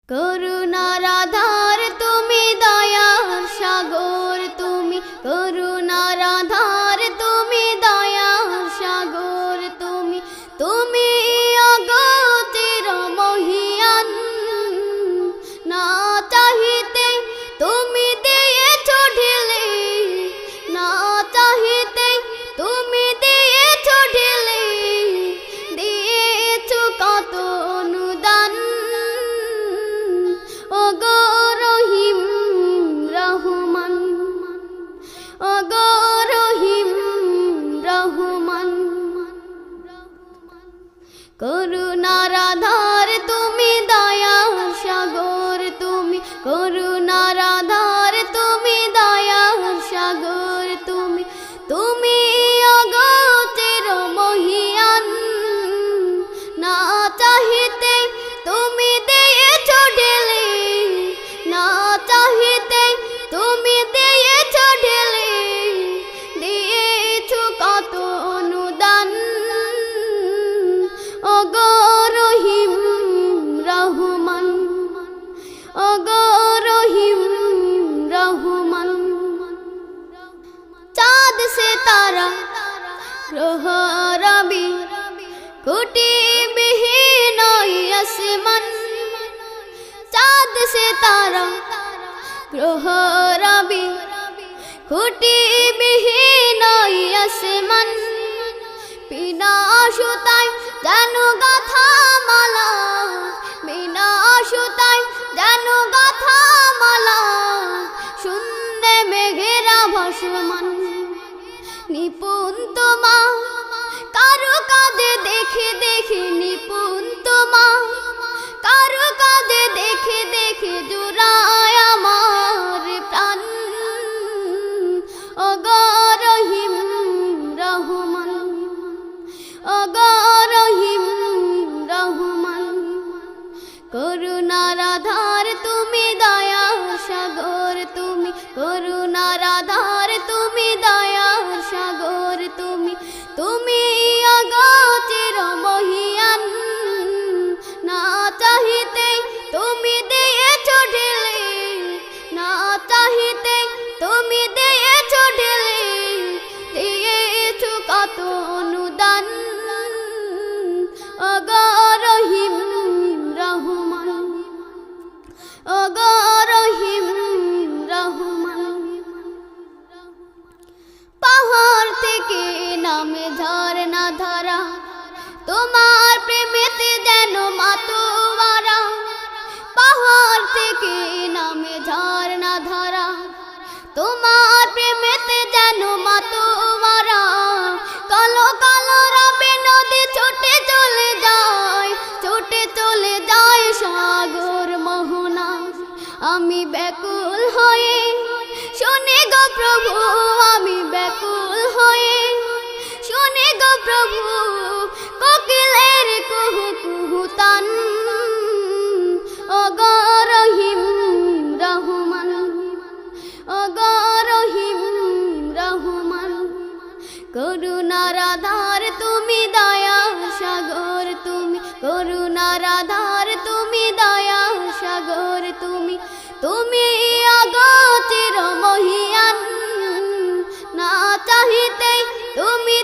করুণার আধার তুমি, দয়ার সাগর তুমি, করুণার আধার তুমি, দয়ার সাগর তুমি, তুমি অগতির মহিয়ান। না চাহিতে তুমি দিয়েছ ঢেলে, না চাহিতে তুমি দিয়েছ ঢেলে, দিয়েছ কত অনুদান। ওগো রহিম রহমান, ওগো রহিম রহমান, করুণার আধার তুমি, দয়ার সাগর তুমি, করুণার আধার তুমি, দয়ার সাগর তুমি, তুমি অগতির মহিয়ান। না চাহিতে তুমি দিয়েছ ঢেলে, না চাহিতে তুমি দিয়েছ ঢেলে, দিয়েছ কত অনুদান। ওগো রহিম রহমান, ওগো রহিম রহমান, চাঁদ সে তারা গ্রহ রবি কোটি বিহীন আসমান, চাঁদ সে তারা গ্রহ রবি কোটি বিহীন আসমান, বিনা সুতায় যেন গাথা মালা, বিনা সুতায় যেন গাথা মালা, শূন্যে মেঘেরা ভাসমান। নিপুণ তোমা কারু কাজে দেখে দেখে, নিপুণ তোমা কারু কাজে দেখে দেখে, জুড়ায় আমার প্রাণ। ওগো রহিম রহমান, ওগো রহিম রহমান, করুণার আধার তুমি, দয়ার সাগর তুমি, করুণার আধার তুমি, দয়ার সাগর তুমি, তুমি অগতির মহিয়ান। না চাহিতে তুমি দিয়েছ ঢেলে, না চাহিতে তুমি দিয়েছ ঢেলে, দিয়েছ কত অনুদান। ওগো রহিম রহমান, ওগো রহিম রহমান, পাহাড় থেকে নামে ঝরনা ধারা, তোমার প্রেমেতে যেন মাতোয়ারা। পাহাড় থেকে নামে ঝরনা ধারা, তোমার প্রেমেতে যেন মাতোয়ারা। কালো কালো রবে নদী ছুটে চলে যায়, ছুটে চলে যায় সাগর মোহনা। আমি ব্যাকুল হয়ে শুনে গো প্রভু, আমি ব্যাকুল হয়ে শুনে গো প্রভু, কোকিলের কুহু কুহু তান। ওগো রহিম রহমান, ওগো রহিম রহমান, করুণার আধার তুমি, দয়ার সাগর তুমি, করুণার আধার তুমি, দয়ার সাগর তুমি, তুমি অগতির মহিয়ান। না চাহিতে তুমি